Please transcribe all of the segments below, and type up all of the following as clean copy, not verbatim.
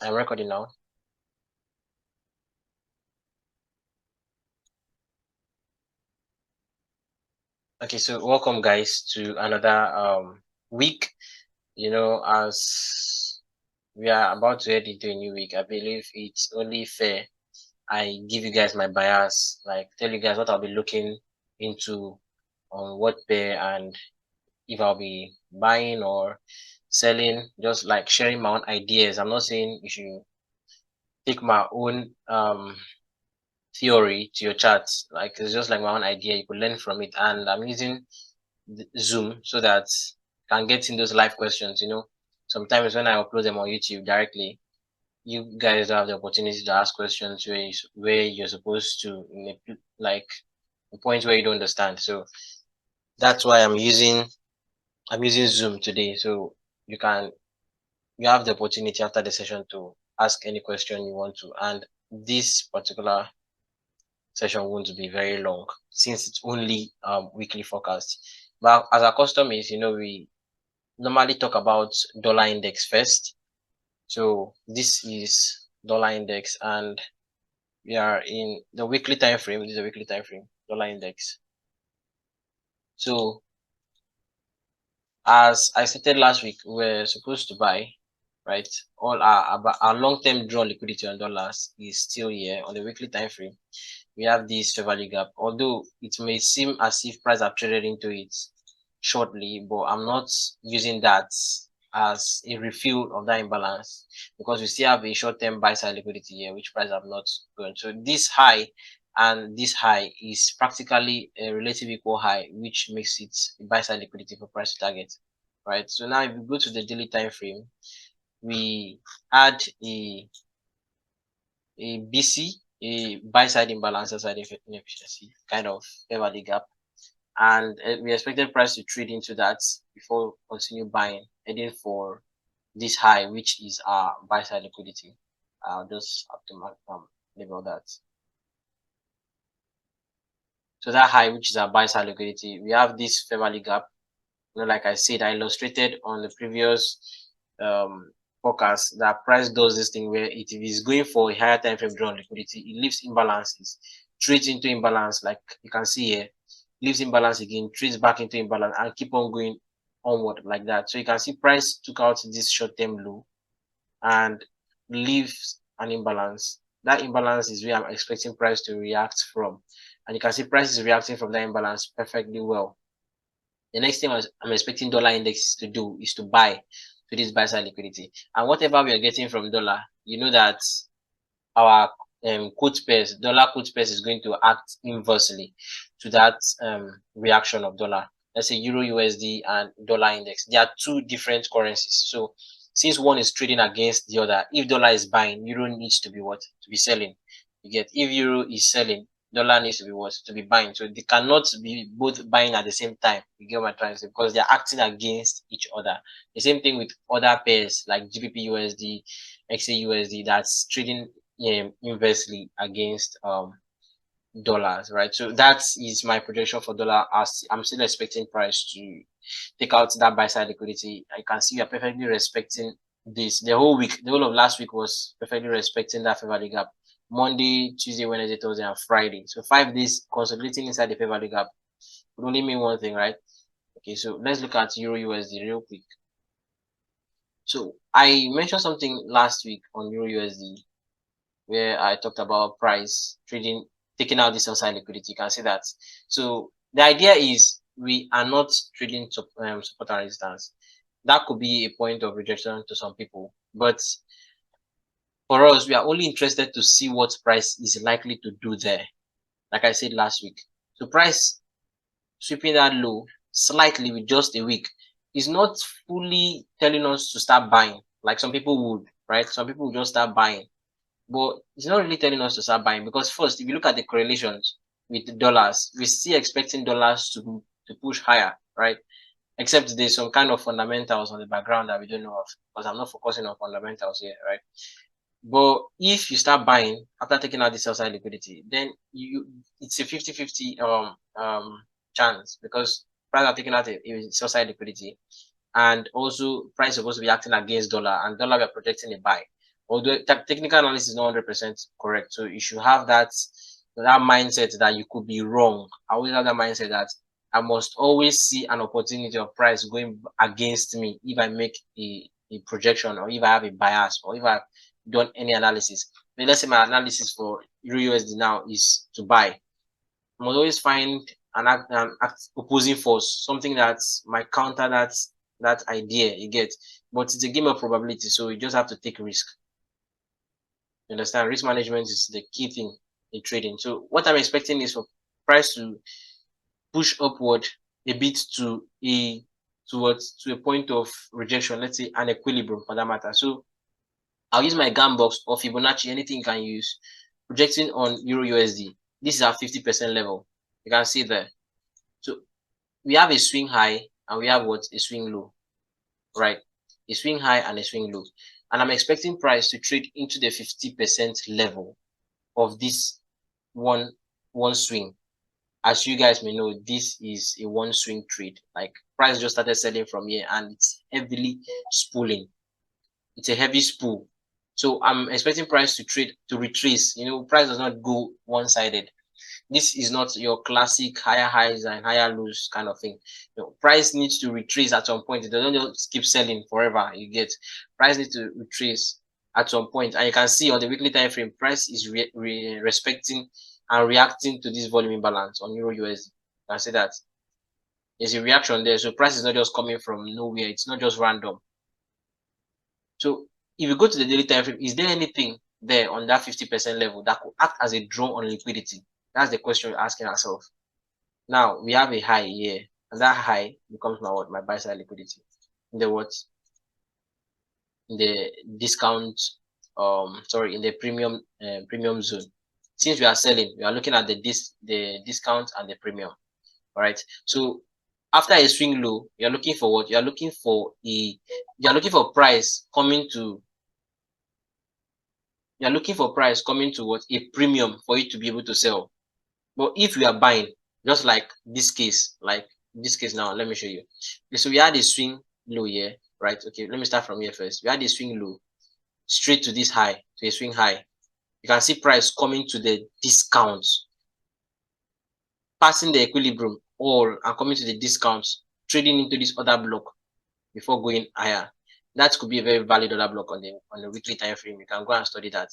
I'm recording now. Okay, so welcome guys to another week. As we are about to head into a new week, I believe it's only fair I give you guys my bias, like tell you guys what I'll be looking into on what pair and if I'll be buying or selling, just like sharing my own ideas. I'm not saying you should take my own theory to your charts. Like it's just like my own idea. You could learn from it, and I'm using Zoom so that I can get in those live questions. Sometimes when I upload them on YouTube directly, you guys have the opportunity to ask questions where you're supposed to like a point where you don't understand. So that's why I'm using Zoom today. So you can you have the opportunity after the session to ask any question you want to, and this particular session won't be very long since it's only weekly forecast. But as our custom is, we normally talk about dollar index first. So this is dollar index, and we are in the weekly time frame. This is a weekly time frame, dollar index. So as I stated last week, we're supposed to buy, right? All our long-term draw liquidity on dollars is still here on the weekly time frame. We have this fair value gap, although it may seem as if price have traded into it shortly, but I'm not using that as a refill of that imbalance because we still have a short-term buy side liquidity here, which price have not gone. So this high and this high is practically a relative equal high, which makes it a buy side liquidity for price to target, right? So now if we go to the daily time frame, we add a BC, a buy side imbalance, side inefficiency, kind of fair value gap, and we expected price to trade into that before continue buying, heading for this high, which is our buy side liquidity. I'll just have to label that. So that high, which is our buy side liquidity, we have this fair value gap. Like I said, I illustrated on the previous forecast that price does this thing where it is going for a higher time frame draw on liquidity, it leaves imbalances, trades into imbalance, like you can see here, leaves imbalance again, trades back into imbalance, and keep on going onward like that. So you can see price took out this short-term low and leaves an imbalance. That imbalance is where I'm expecting price to react from. And you can see price is reacting from that imbalance perfectly well. The next thing I'm expecting dollar index to do is to buy to this buy side liquidity. And whatever we are getting from dollar, you know that our quote pairs, dollar quote pairs is going to act inversely to that reaction of dollar. Let's say Euro USD and dollar index. They are two different currencies. So since one is trading against the other, if dollar is buying, Euro needs to be what? To be selling. You get, if Euro is selling, dollar needs to be what? To be buying. So they cannot be both buying at the same time. You get what I'm trying to say? Because they're acting against each other. The same thing with other pairs like GBP USD, XA USD that's trading inversely against dollars, right? So that is my projection for dollar. As I'm still expecting price to take out that buy side liquidity. I can see we are perfectly respecting this. The whole week, the whole of last week was perfectly respecting that fair value gap. Monday, Tuesday, Wednesday, Thursday, and Friday. So 5 days consolidating inside the fair value gap would only mean one thing, right? Okay, so let's look at Euro USD real quick. So I mentioned something last week on Euro USD where I talked about price trading, taking out this outside liquidity. You can see that. So the idea is we are not trading support and resistance. That could be a point of rejection to some people, but for us, we are only interested to see what price is likely to do there. Like I said last week, so price sweeping that low slightly with just a week is not fully telling us to start buying like some people would, right? Some people would just start buying, but it's not really telling us to start buying because first, if you look at the correlations with the dollars, we're still expecting dollars to push higher, right? Except there's some kind of fundamentals on the background that we don't know of because I'm not focusing on fundamentals here, right? But if you start buying after taking out this outside liquidity, then it's a 50-50 chance because price are taking out a outside liquidity, and also price is supposed to be acting against dollar, and dollar we are protecting a buy. although technical analysis is not 100% correct. So you should have that mindset that you could be wrong. I always have that mindset that I must always see an opportunity of price going against me if I make a projection, or if I have a bias, or if I've done any analysis. But let's say my analysis for Euro USD now is to buy. I must always find an opposing force, something that might counter that idea you get. But it's a game of probability, so you just have to take risk. You understand? Risk management is the key thing in trading. So what I'm expecting is for price to push upward a bit to a point of rejection, let's say an equilibrium for that matter. So I'll use my GAN box or Fibonacci, anything you can use, projecting on Euro USD. This is our 50% level. You can see there. So we have a swing high and we have what? A swing low, right? A swing high and a swing low. And I'm expecting price to trade into the 50% level of this one swing. As you guys may know, this is a one swing trade. Like price just started selling from here and it's heavily spooling. It's a heavy spool. So I'm expecting price to retrace. You know, price does not go one-sided. This is not your classic higher highs and higher lows kind of thing. You know, price needs to retrace at some point. It doesn't just keep selling forever. You get price needs to retrace at some point, and you can see on the weekly time frame, price is respecting and reacting to this volume imbalance on Euro USD. You can see that there's a reaction there. So price is not just coming from nowhere. It's not just random. So if you go to the daily time frame, is there anything there on that 50% level that could act as a draw on liquidity? That's the question we're asking ourselves. Now we have a high here, and that high becomes my what? My buy side liquidity. In the what? In the discount, in the premium zone. Since we are selling, we are looking at the discount and the premium. All right. So after a swing low, you're looking for what? You're looking for price coming to. You're looking for price coming to what? A premium for you to be able to sell. But if you are buying, just like this case now, let me show you. Okay, so we had a swing low here, right? Okay, let me start from here first. We had a swing low straight to this high, to a swing high. You can see price coming to the discount, passing the equilibrium all and coming to the discounts, trading into this other block before going higher. That could be a very valid other block on the weekly time frame. You can go and study that.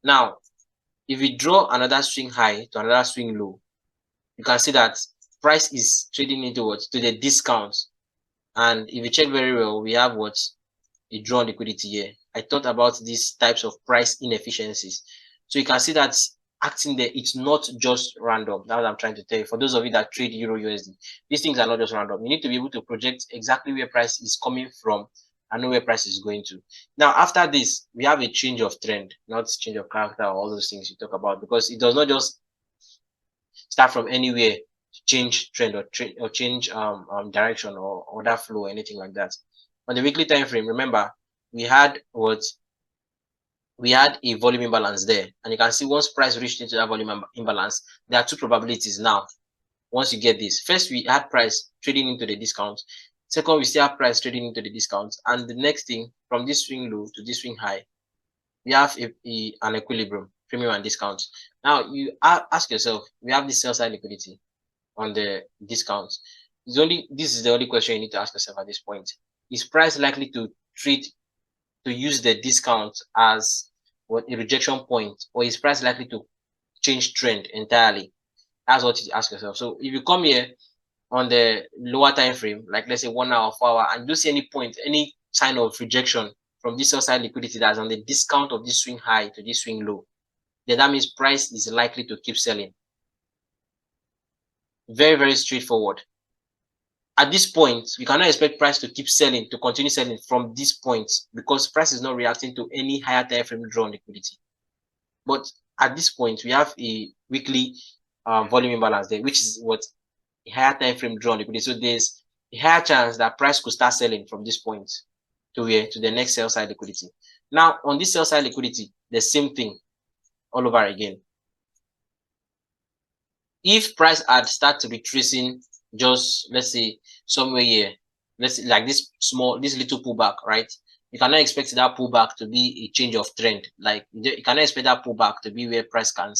Now, if we draw another swing high to another swing low, you can see that price is trading into what? To the discounts. And if you check very well, we have what? A draw on liquidity here. I thought about these types of price inefficiencies. So you can see that acting there, it's not just random. That's what I'm trying to tell you. For those of you that trade Euro USD, these things are not just random. You need to be able to project exactly where price is coming from and know where price is going to. Now, after this, we have a change of trend, not change of character or all those things you talk about, because it does not just start from anywhere to change trend or change direction or that flow or anything like that. On the weekly time frame, remember, we had a volume imbalance there, and you can see once price reached into that volume imbalance, there are two probabilities now. Once you get this, first we had price trading into the discount. Second, we still have price trading into the discount. And the next thing, from this swing low to this swing high, we have an equilibrium, premium and discount. Now you ask yourself, we have this sell side liquidity on the discount. This is the only question you need to ask yourself at this point. Is price likely to use the discount as what a rejection point, or is price likely to change trend entirely? That's what you ask yourself. So if you come here on the lower time frame, like let's say 1 hour, 4 hour, and you see any sign of rejection from this sell side liquidity that's on the discount of this swing high to this swing low, then that means price is likely to keep selling. Very, very straightforward. At this point, we cannot expect price to keep selling, to continue selling from this point, because price is not reacting to any higher time frame draw on liquidity. But at this point, we have a weekly volume imbalance there, which is what a higher time frame draw on liquidity. So there's a higher chance that price could start selling from this point to the next sell side liquidity. Now, on this sell side liquidity, the same thing all over again. If price had started retracing, just let's say somewhere here, let's say like this little pullback, right? You cannot expect that pullback to be a change of trend. Like you cannot expect that pullback to be where price can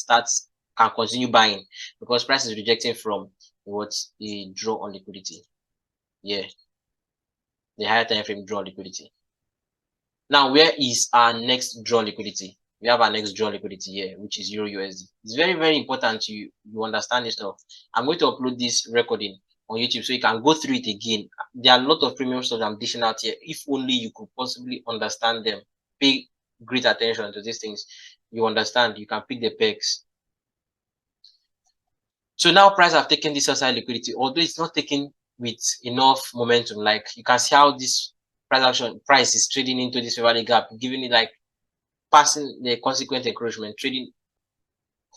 continue buying, because price is rejecting from what a draw on liquidity. Yeah, the higher time frame draw on liquidity. Now, where is our next draw liquidity? We have our next draw liquidity here, which is Euro USD. It's very, very important you understand this stuff. I'm going to upload this recording on YouTube so you can go through it again. There are a lot of premium stuff I'm dishing out here. If only you could possibly understand them, pay great attention to these things. You understand, you can pick the pegs. So now price have taken this outside liquidity, although it's not taken with enough momentum. Like you can see how this price is trading into this favorable gap, giving it like passing the consequent encroachment, trading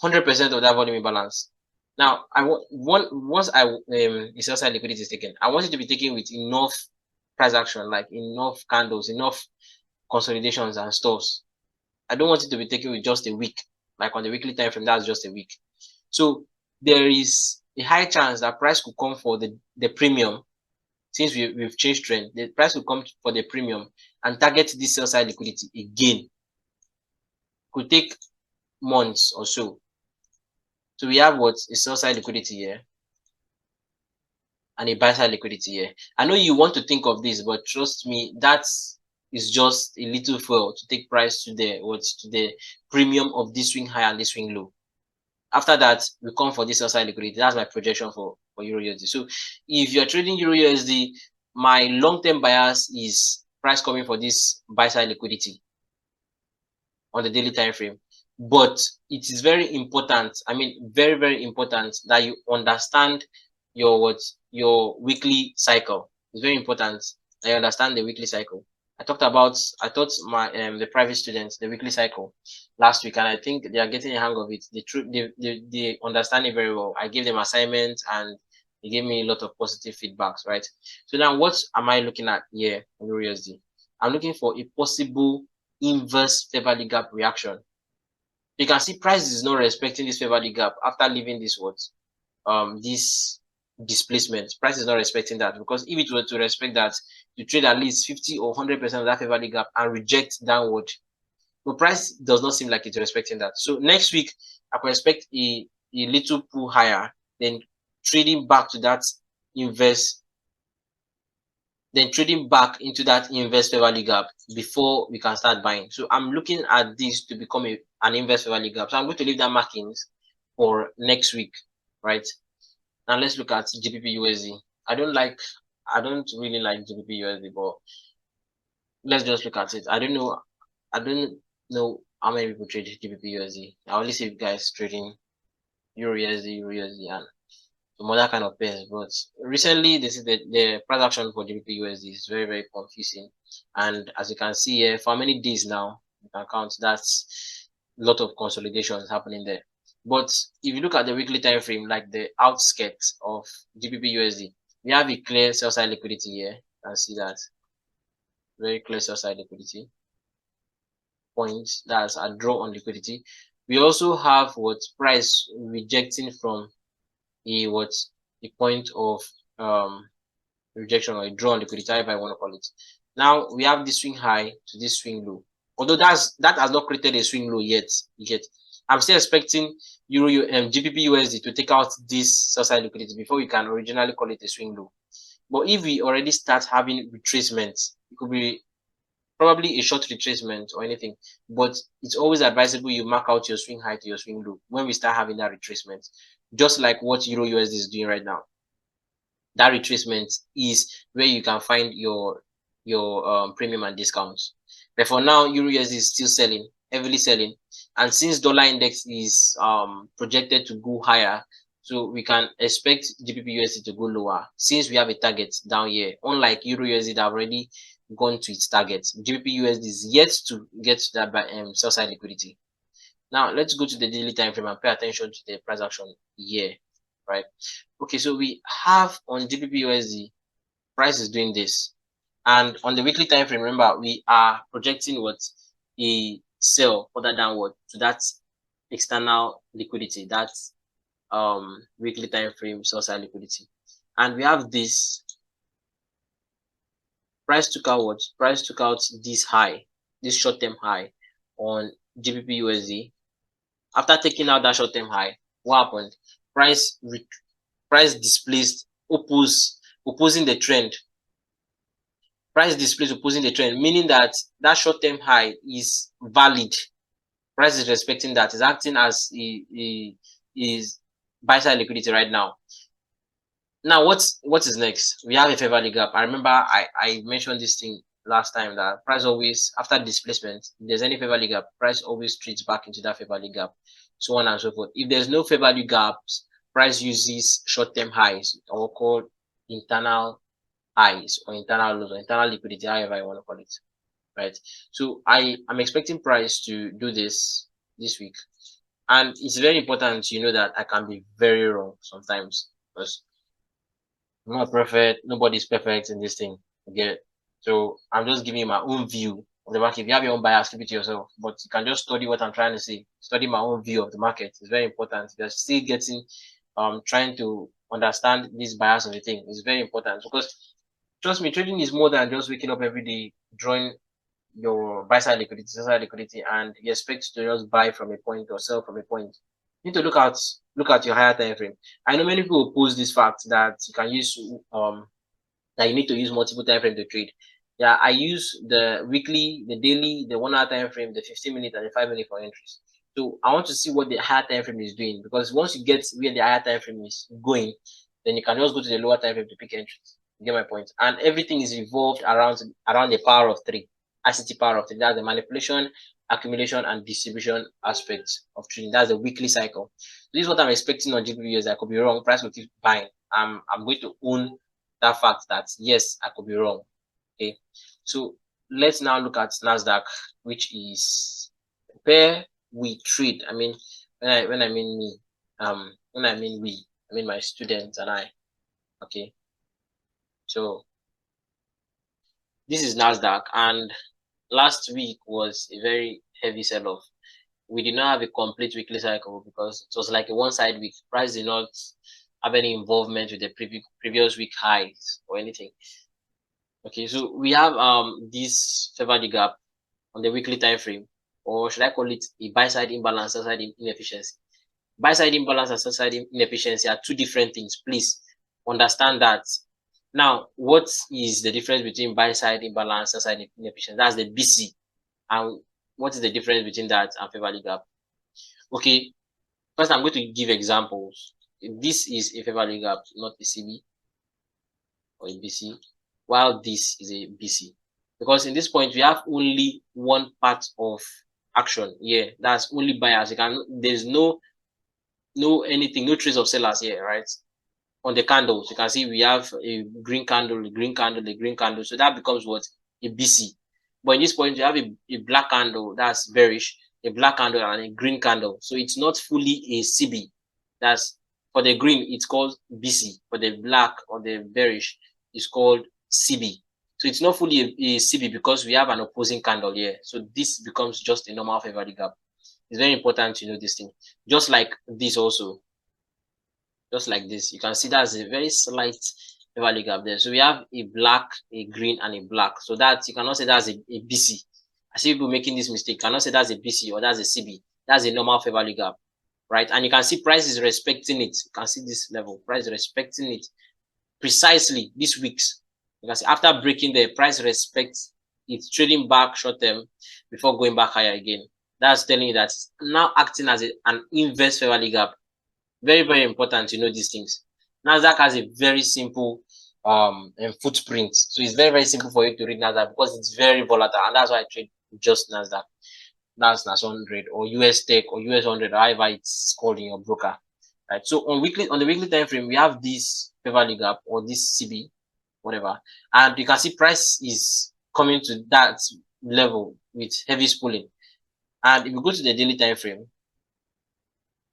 100% of that volume imbalance. Now, once its outside liquidity is taken, I want it to be taken with enough price action, like enough candles, enough consolidations and stuffs. I don't want it to be taken with just a week, like on the weekly time frame. That's just a week. So there is a high chance that price could come for the premium. Since we've changed trend, the price will come for the premium and target this sell side liquidity again. Could take months or so. So we have what a sell side liquidity here and a buy side liquidity here. I know you want to think of this, but trust me, that is just a little fuel to take price to the premium of this swing high and this swing low. After that, we come for this sell side liquidity. That's my projection for Euro USD. So if you're trading Euro USD, my long-term bias is price coming for this buy side liquidity on the daily time frame. But it is very important, I mean very, very important, that you understand your weekly cycle. It's very important that you understand the weekly cycle. I taught my the private students the weekly cycle last week, and I think they are getting a hang of it. They understand it very well. I gave them assignments and they gave me a lot of positive feedbacks, right? So now what am I looking at here on USD? I'm looking for a possible inverse fair value gap reaction. You can see price is not respecting this fair value gap after leaving this this displacement. Price is not respecting that, because if it were to respect that, you trade at least 50 or 100% of that fair value gap and reject downward. But price does not seem like it's respecting that. So next week, I could expect a little pull higher, then trading back to that inverse, then trading back into that inverse fair value gap before we can start buying. So I'm looking at this to become an inverse fair value gap. So I'm going to leave that markings for next week, right? Now let's look at GBP USD. I don't really like GBP USD, but let's just look at it. I don't know how many people trade GBP USD. I only see guys trading Euro USD, and some other kind of pairs. But recently, this is the price action for GBP USD is very, very confusing. And as you can see here, for many days now, you can count, that's a lot of consolidations happening there. But if you look at the weekly time frame, like the outskirts of GBP USD, we have a clear sell side liquidity here. You can see that very clear sell side liquidity points. That's a draw on liquidity. We also have what price rejecting from a point of rejection, or a draw on liquidity, however I want to call it. Now we have this swing high to this swing low. Although that has not created a swing low yet. I'm still expecting GBP USD to take out this sell side liquidity before we can originally call it a swing low. But if we already start having retracements, it could be probably a short retracement or anything, but it's always advisable you mark out your swing high to your swing low when we start having that retracement, just like what Euro USD is doing right now. That retracement is where you can find your premium and discounts. But for now, Euro USD is still selling, heavily selling, and since dollar index is projected to go higher, so we can expect GBP USD to go lower since we have a target down here. Unlike Euro USD that already gone to its target, GBP USD is yet to get to that sell side liquidity. Now let's go to the daily time frame and pay attention to the price action here, right? Okay, so we have on GBP USD, price is doing this, and on the weekly time frame, remember we are projecting what a sell further downward to that external liquidity, that's weekly time frame sell side liquidity, and we have this Price took out what? Price took out this high, this short-term high on GBP USD. After taking out that short-term high, what happened? Price displaced, opposing the trend. Price displays opposing the trend, meaning that that short-term high is valid. Price is respecting that, is acting as is buy-side liquidity right now. Now, what is next? We have a fair value gap. I remember I mentioned this thing last time, that price always, after displacement, if there's any fair value gap, price always treats back into that fair value gap, so on and so forth. If there's no fair value gaps, price uses short-term highs, or called internal highs or internal lows or internal liquidity, however you want to call it, right? So I'm expecting price to do this week, and it's very important you know that I can be very wrong sometimes, because I'm not perfect. Nobody's perfect in this thing. Okay, so I'm just giving you my own view of the market. If you have your own bias, keep it to yourself. But you can just study what I'm trying to say. Study my own view of the market. It's very important. You're still getting, trying to understand this bias of the thing. It's very important, because trust me, trading is more than just waking up every day, drawing your buy side liquidity, sell side liquidity, and you expect to just buy from a point or sell from a point. You need to look at your higher time frame. I know many people oppose this fact that you can use that you need to use multiple time frame to trade. Yeah, I use the weekly, the daily, the 1 hour time frame, the 15 minute, and the 5 minute for entries. So I want to see what the higher time frame is doing, because once you get where the higher time frame is going, then you can just go to the lower time frame to pick entries. You get my point? And everything is revolved around the power of 3. ICT power of 3. That's the manipulation, accumulation, and distribution aspects of trading. That's the weekly cycle. So this is what I'm expecting on GBP. I could be wrong. Price will keep buying. I'm going to own that fact that yes, I could be wrong. Okay, so let's now look at Nasdaq, which is where we trade. I mean, when I mean me, when I mean we, I mean my students and I. Okay, so this is Nasdaq, and last week was a very heavy sell-off. We did not have a complete weekly cycle because it was like a one-side week. Price did not have any involvement with the previous week highs or anything. Okay, so we have this fair value gap on the weekly time frame, or should I call it a buy-side imbalance, sell-side inefficiency. Buy-side imbalance and sell-side inefficiency are two different things. Please understand that. Now, what is the difference between buy-side imbalance, sell-side inefficiency? That's the BC. And what is the difference between that and fair value gap? Okay, first I'm going to give examples. This is a fair value gap, not a CB or a BC, while this is a BC. Because in this point, we have only one part of action here. That's only buyers. There's no anything, no trace of sellers here, right? On the candles, you can see we have a green candle, a green candle, a green candle. So that becomes what? A BC. But in this point, you have a black candle, that's bearish, a black candle, and a green candle. So it's not fully a CB. That's for the green, it's called BC. For the black or the bearish, it's called CB. So it's not fully a CB because we have an opposing candle here. So this becomes just a normal fair value gap. It's very important to know this thing. Just like this also. Just like this. You can see that's a very slight fair value gap there. So we have a black, a green, and a black. So that you cannot say that's a BC. I see people making this mistake. You cannot say that's a BC or that's a CB. That's a normal fair value gap. Right? And you can see price is respecting it. You can see this level. Price is respecting it precisely this week's. You can see after breaking the price respects, it's trading back short term before going back higher again. That's telling you that it's now acting as an inverse fair value gap. Very, very important to know these things. Nasdaq has a very simple footprint. So it's very, very simple for you to read Nasdaq because it's very volatile. And that's why I trade just Nasdaq. That's NAS 100 or US Tech or US 100, however it's called in your broker. Right. So on the weekly time frame, we have this fair value gap or this CB, whatever. And you can see price is coming to that level with heavy spooling. And if you go to the daily time frame,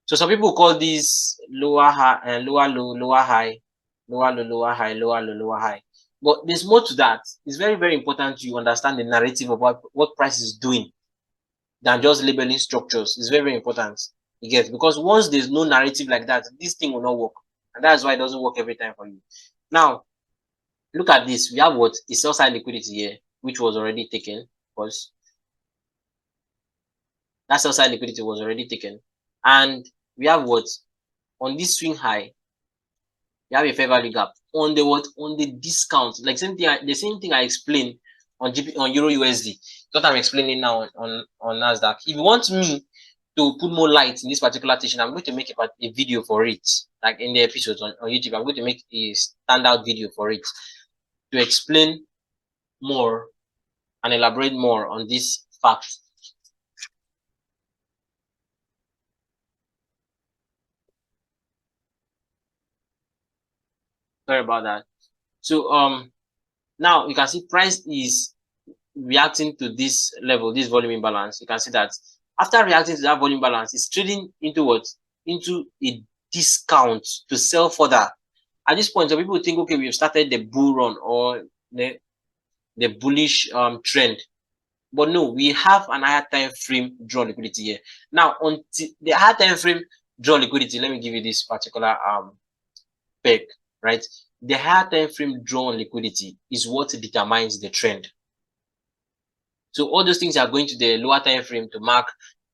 so some people call this lower high and lower low, lower high, lower low, lower high, lower low, lower high. But there's more to that. It's very, very important you understand the narrative about what price is doing than just labeling structures. It's very, very important. You get, because once there's no narrative like that, this thing will not work. And that's why it doesn't work every time for you. Now, Look at this. We have what? A sell side liquidity here, which was already taken. Because that sell side liquidity was already taken. And we have what? On this swing high, you have a fair value gap. On the what? On the discount. Like the same thing I explained on Euro USD. What I'm explaining now on Nasdaq. If you want me to put more light in this particular teaching, I'm going to make a video for it. Like in the episodes on YouTube, I'm going to make a standout video for it to explain more and elaborate more on this fact. Sorry about that. So now you can see price is reacting to this level, this volume imbalance. You can see that after reacting to that volume balance, it's trading into what? Into a discount to sell further. At this point, some people think, okay, we've started the bull run or the bullish trend. But no, we have an higher time frame draw liquidity here. Now, on the higher time frame draw liquidity, let me give you this particular peg, right? The higher time frame draw liquidity is what determines the trend. So all those things are going to the lower time frame to mark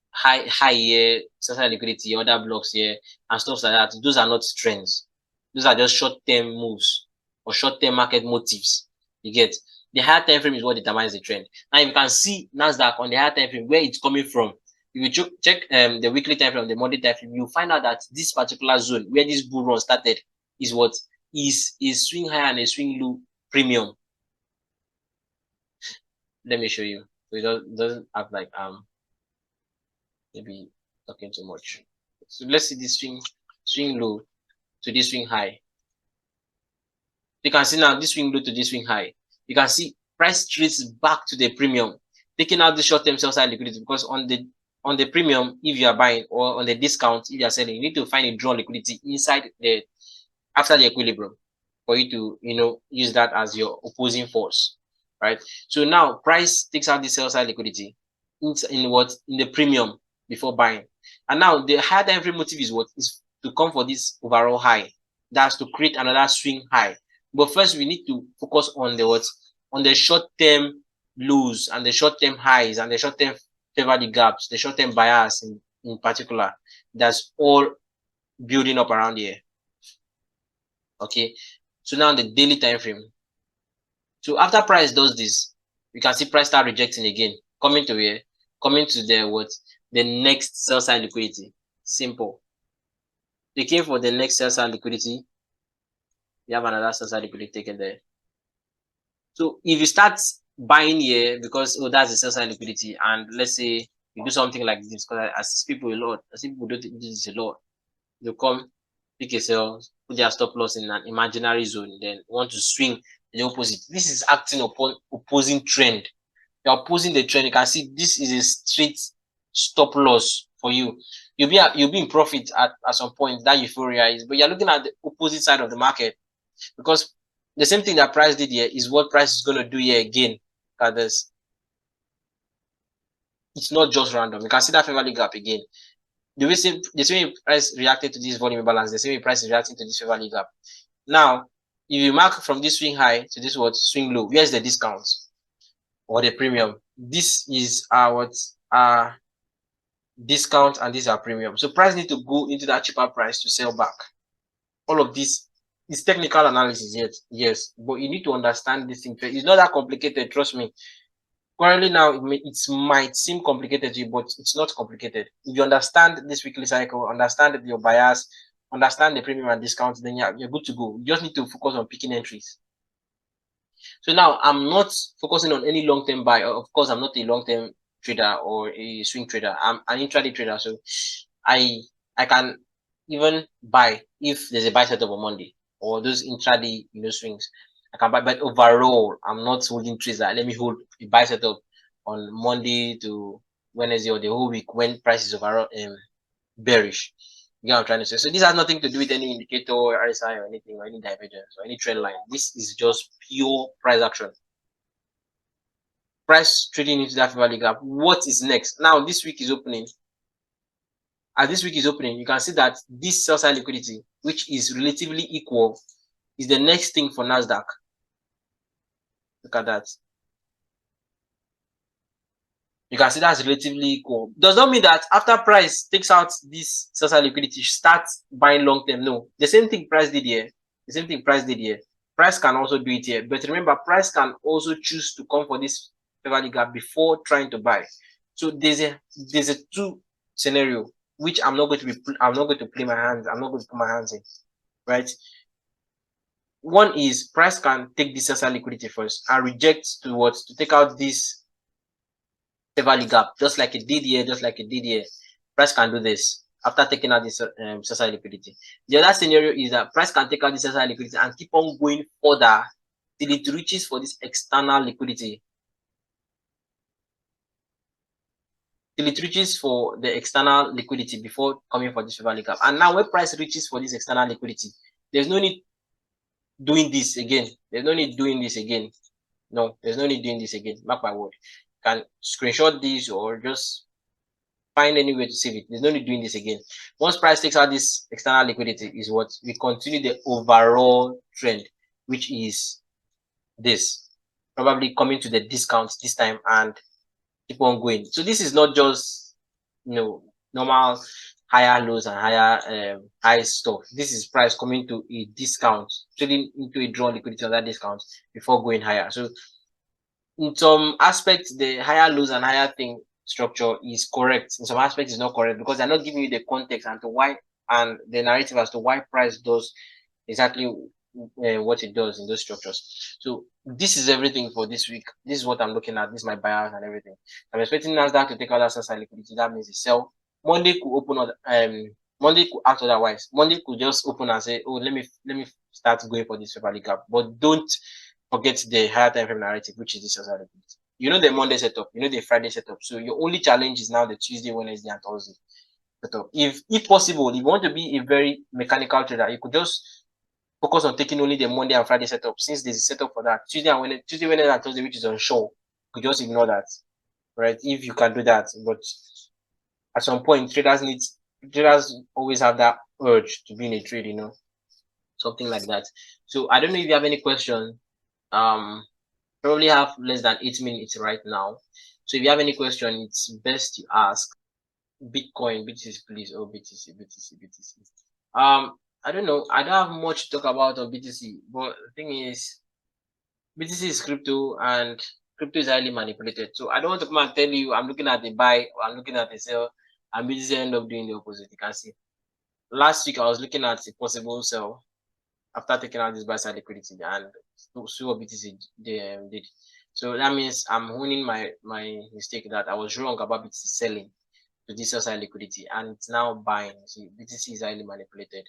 high here, social liquidity, other blocks here, and stuff like that. Those are not trends. Those are just short-term moves or short-term market motives. You get the higher time frame is what determines the trend. Now, if you can see Nasdaq on the higher time frame, where it's coming from, if you check the weekly time frame, the Monday time frame, you find out that this particular zone where this bull run started is what is a swing high and a swing low premium. Let me show you. So it doesn't act like maybe talking too much. So let's see this swing low to this swing high. You can see now this swing low to this swing high. You can see price trades back to the premium, taking out the short-term sell side liquidity, because on the premium, if you are buying, or on the discount, if you are selling, you need to find a draw liquidity inside the after the equilibrium for you to use that as your opposing force, right? So now price takes out the sell side liquidity in the premium before buying, and now the higher time frame motive is what is to come for this overall high. That's to create another swing high. But first we need to focus on the short-term lows and the short-term highs and the short-term fair value gaps, the short-term bias in particular. That's all building up around here. Okay, so now the daily time frame. So after price does this, you can see price start rejecting again, coming to where? Coming to the next sell side liquidity. Simple. They came for the next sell side liquidity. You have another sell side liquidity taken there. So if you start buying here because that's the sell side liquidity, and let's say you do something like this, because I see people a lot, I see people do this a lot. You come, pick a sell, put their stop loss in an imaginary zone, then want to swing the opposite. This is acting upon opposing trend. You're opposing the trend. You can see this is a straight stop loss for you. You'll be in profit at some point. That euphoria is, but you're looking at the opposite side of the market, because the same thing that price did here is what price is going to do here again. At this, it's not just random. You can see that fair value gap again. The same way price reacted to this volume imbalance, the same way price is reacting to this fair value gap. Now, if you mark from this swing high to this swing low, where's the discount or the premium? This is our discount, and these are premium. So price need to go into that cheaper price to sell back. All of this is technical analysis, yes, but you need to understand this thing. It's not that complicated, trust me. Currently now, it might seem complicated to you, but it's not complicated. If you understand this weekly cycle, understand your bias, understand the premium and discount, then you're good to go. You just need to focus on picking entries. So now I'm not focusing on any long-term buy. Of course, I'm not a long-term trader or a swing trader. I'm an intraday trader, so I can even buy if there's a buy setup on Monday or those intraday swings. I can buy, but overall, I'm not holding trades that let me hold a buy setup on Monday to Wednesday or the whole week when price is overall bearish. You get what I'm trying to say? So this has nothing to do with any indicator or RSI or anything, or any divergence or any trend line. This is just pure price action. Price trading into that value gap. What is next? Now this week is opening. As this week is opening, you can see that this sell side liquidity, which is relatively equal, is the next thing for Nasdaq. Look at that. You can see that's relatively equal. Does not mean that after price takes out this social liquidity, start buying long term. No, the same thing price did here. The same thing price did here. Price can also do it here. But remember, price can also choose to come for this favorable gap before trying to buy. So there's a two scenario which I'm not going to play my hands. I'm not going to put my hands in. Right? One is price can take this social liquidity first and reject to take out this value gap, just like it did here, Price can do this after taking out this social liquidity. The other scenario is that price can take out this social liquidity and keep on going further till it reaches for this external liquidity. Till it reaches for the external liquidity before coming for this value gap. And now when price reaches for this external liquidity, there's no need doing this again. There's no need doing this again. No, there's no need doing this again. Mark my word. You can screenshot this or just find any way to save it. There's no need doing this again. Once price takes out this external liquidity, is what we continue the overall trend, which is this, probably coming to the discounts this time and keep on going. So this is not just normal higher lows and higher high stuff. This is price coming to a discount, trading into a drawn liquidity on that discount before going higher. So in some aspects, the higher lows and higher thing structure is correct. In some aspects, it's not correct because they're not giving you the context and to why and the narrative as to why price does exactly what it does in those structures. So this is everything for this week. This is what I'm looking at. This is my buyers and everything. I'm expecting Nasdaq to take out that sell liquidity. That means it sell. Monday could open on Monday could act otherwise. Monday could just open and say, oh, let me start going for this February gap. But don't forget the higher time frame narrative, which is this sell liquidity. You know the Monday setup, you know the Friday setup. So your only challenge is now the Tuesday, Wednesday, and Thursday setup. If possible, if you want to be a very mechanical trader, you could just focus on taking only the Monday and Friday setup, since there's a setup for that. Tuesday, Wednesday, and Thursday, which is unsure, you could just ignore that, right? If you can do that, but at some point, traders always have that urge to be in a trade, something like that. So I don't know if you have any question. Probably have less than 8 minutes right now. So if you have any question, it's best you ask. Bitcoin, BTC, please. Oh, BTC. I don't know. I don't have much to talk about on BTC, but the thing is, BTC is crypto and crypto is highly manipulated. So I don't want to come and tell you I'm looking at the buy or I'm looking at the sell, and BTC end up doing the opposite. You can see. Last week I was looking at a possible sell after taking out this buy side liquidity and see what BTC did. So that means I'm owning my mistake that I was wrong about BTC selling to this sell side liquidity and it's now buying. See, BTC is highly manipulated.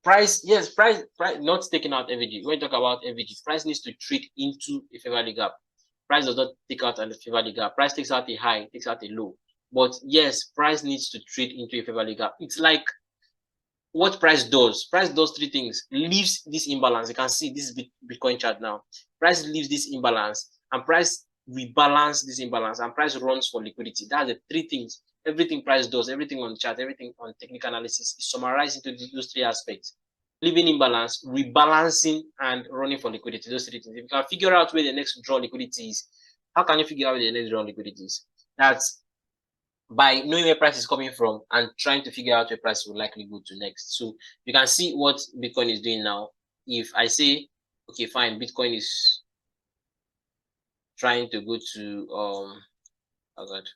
Price, yes, price not taking out FVG. When you talk about FVG, price needs to trade into a favorable gap. Price does not take out a favorable gap. Price takes out a high, takes out a low. But yes, price needs to trade into a favorable gap. It's like what price does. Price does three things. Leaves this imbalance. You can see this Bitcoin chart now. Price leaves this imbalance and price rebalance this imbalance and price runs for liquidity. That's the three things. Everything price does, everything on chart, everything on technical analysis is summarized into those three aspects. Leaving imbalance, rebalancing, and running for liquidity. Those three things. If you can figure out where the next draw liquidity is, how can you figure out where the next draw liquidity is? That's by knowing where price is coming from and trying to figure out where price will likely go to next. So you can see what Bitcoin is doing now. If I say, okay, fine, Bitcoin is trying to go to oh god.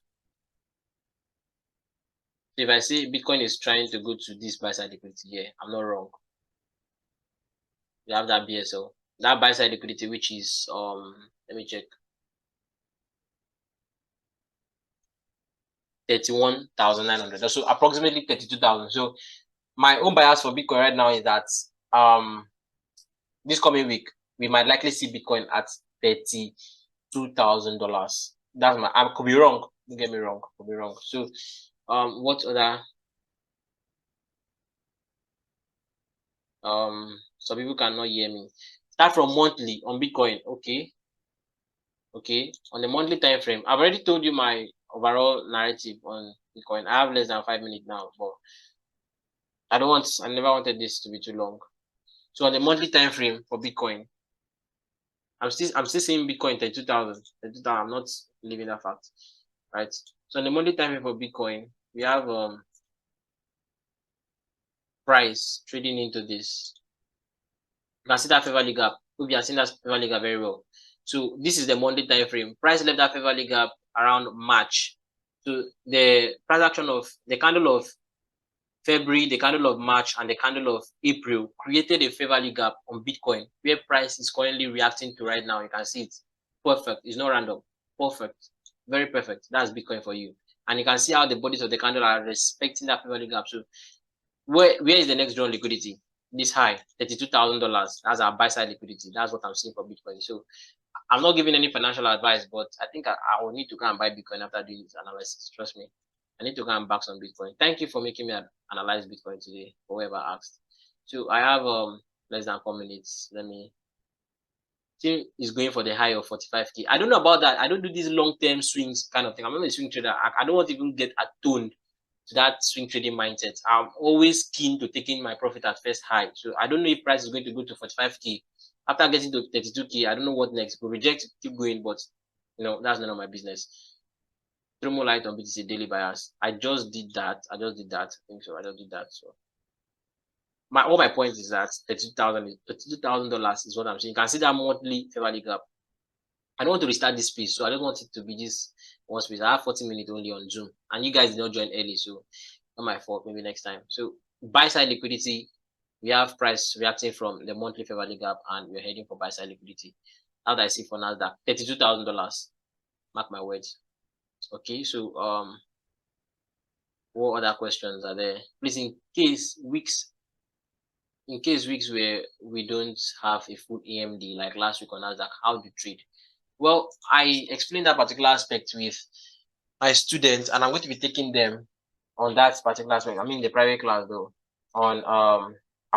So if I say Bitcoin is trying to go to this buy side liquidity here, I'm not wrong. You have that BSL, that buy side liquidity, which is let me check, 31,900, so approximately 32,000. So my own bias for Bitcoin right now is that this coming week we might likely see Bitcoin at $32,000. That's my, I could be wrong, don't get me wrong, could be wrong. So what other some people cannot hear me. Start from monthly on Bitcoin. Okay, on the monthly time frame, I've already told you my overall narrative on Bitcoin. I have less than 5 minutes now, but I never wanted this to be too long. So on the monthly time frame for Bitcoin, I'm still seeing Bitcoin 32,000. I'm not leaving that fact, right? So on the monthly time frame for Bitcoin, we have price trading into this. You can see that favorable gap. We are seeing that favorable gap very well. So this is the monthly time frame. Price left that favorable gap around March. So the price action of the candle of February, the candle of March, and the candle of April created a favorable gap on Bitcoin, where price is currently reacting to right now. You can see it. Perfect. It's not random. Perfect. Very perfect. That's Bitcoin for you. And you can see how the bodies of the candle are respecting that favorable gap. So where is the next drawn liquidity? This high, $32,000. That's our buy side liquidity. That's what I'm seeing for Bitcoin. So I'm not giving any financial advice, but I think I will need to go and buy Bitcoin after doing this analysis. Trust me. I need to go and back some Bitcoin. Thank you for making me analyze Bitcoin today, for whoever asked. So I have less than 4 minutes. Let me team is going for the high of 45k. I don't know about that. I don't do these long-term swings kind of thing. I'm not a swing trader. I don't want to even get attuned to that swing trading mindset. I'm always keen to taking my profit at first high. So I don't know if price is going to go to 45k. After getting to 32k, I don't know what next. Go reject, keep going, but that's none of my business. Throw more light on BTC daily bias. I just did that. I think so. I just did that. So my point is that $32,000 is what I'm saying. You can see that monthly favorable gap. I don't want to restart this space, so I don't want it to be this one space. I have 40 minutes only on Zoom, and you guys did not join early, so not my fault. Maybe next time. So buy side liquidity, we have price reacting from the monthly favorable gap, and we're heading for buy side liquidity. How do I see for Nasdaq? $32,000. Mark my words. Okay, so what other questions are there? Please, in case weeks where we don't have a full AMD like last week on Nasdaq, how do you trade? Well, I explained that particular aspect with my students, and I'm going to be taking them on that particular aspect. I mean, the private class though. I'm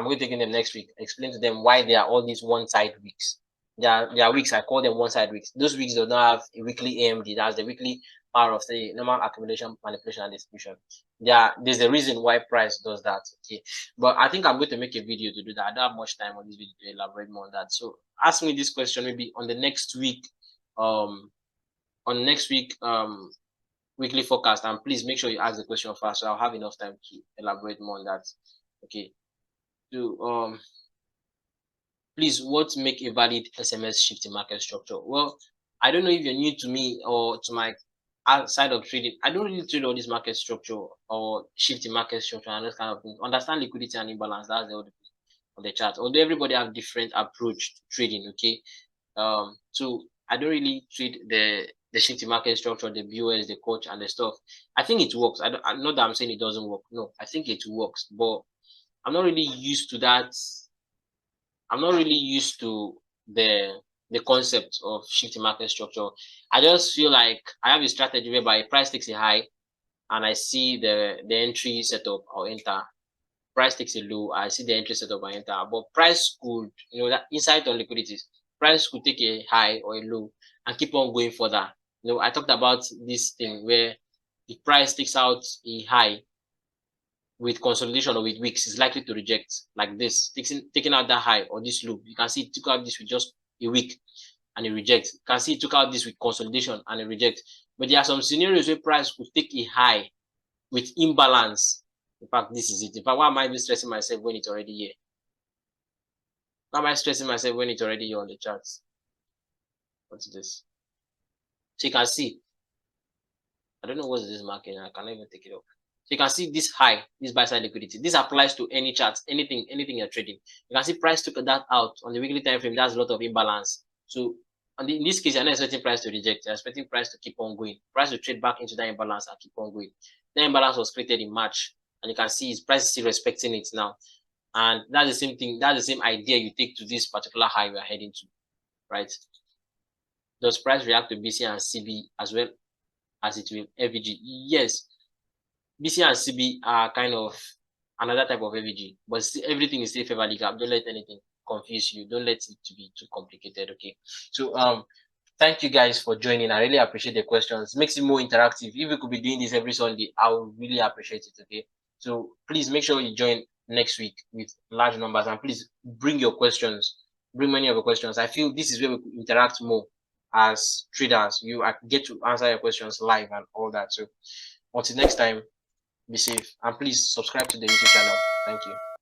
going to take them next week. Explain to them why there are all these one-side weeks. There are weeks, I call them one-side weeks. Those weeks do not have a weekly AMD. That's the weekly power of the normal accumulation, manipulation, and distribution. There's a reason why price does that. Okay, but I think I'm going to make a video to do that. I don't have much time on this video to elaborate more on that. So ask me this question maybe on the next week. On next week weekly forecast, and please make sure you ask the question first, so I'll have enough time to elaborate more on that. Okay, so please, what make a valid SMS shift in market structure? Well, I don't know if you're new to me or to my side of trading. I don't really trade all this market structure or shift in market structure and those kind of things. Understand liquidity and imbalance. That's the other thing on the chart. Although everybody have different approach to trading. Okay, so I don't really trade the shift in market structure, the BOS, the coach, and the stuff. I think it works. I'm not that I'm saying it doesn't work. No, I think it works, but I'm not really used to that. I'm not really used to the concept of shifting market structure. I just feel like I have a strategy whereby price takes a high and I see the entry setup, I'll enter. Price takes a low, I see the entry setup, I enter. But price could, that insight on liquidities, price could take a high or a low and keep on going further. I talked about this thing where the price takes out a high with consolidation or with wicks is likely to reject like this, taking out that high or this low. You can see it took out this with just a wick and it rejects. You can see it took out this with consolidation and it rejects. But there are some scenarios where price could take a high with imbalance. In fact, this is it. In fact, why am I even stressing myself when it's already here? Why am I stressing myself when it's already here on the charts? What's this? So you can see, I don't know what's this market. I cannot even take it off. So you can see this high, this buy side liquidity. This applies to any charts, anything you're trading. You can see price took that out on the weekly time frame. That's a lot of imbalance. So in this case, you're not expecting price to reject. You're expecting price to keep on going. Price to trade back into that imbalance and keep on going. The imbalance was created in March, and you can see his price is still respecting it now. And that's the same thing. That's the same idea you take to this particular high we are heading to, right? Does price react to BC and CB as well as it will FVG? Yes. BC and CB are kind of another type of FVG, but still, everything is still favorable gap. Don't let anything confuse you. Don't let it to be too complicated. Okay. So thank you guys for joining. I really appreciate the questions. Makes it more interactive. If we could be doing this every Sunday, I would really appreciate it. Okay. So please make sure you join next week with large numbers. And please bring your questions, bring many of your questions. I feel this is where we could interact more as traders. You get to answer your questions live and all that. So until next time, be safe, and please subscribe to the YouTube channel. Thank you.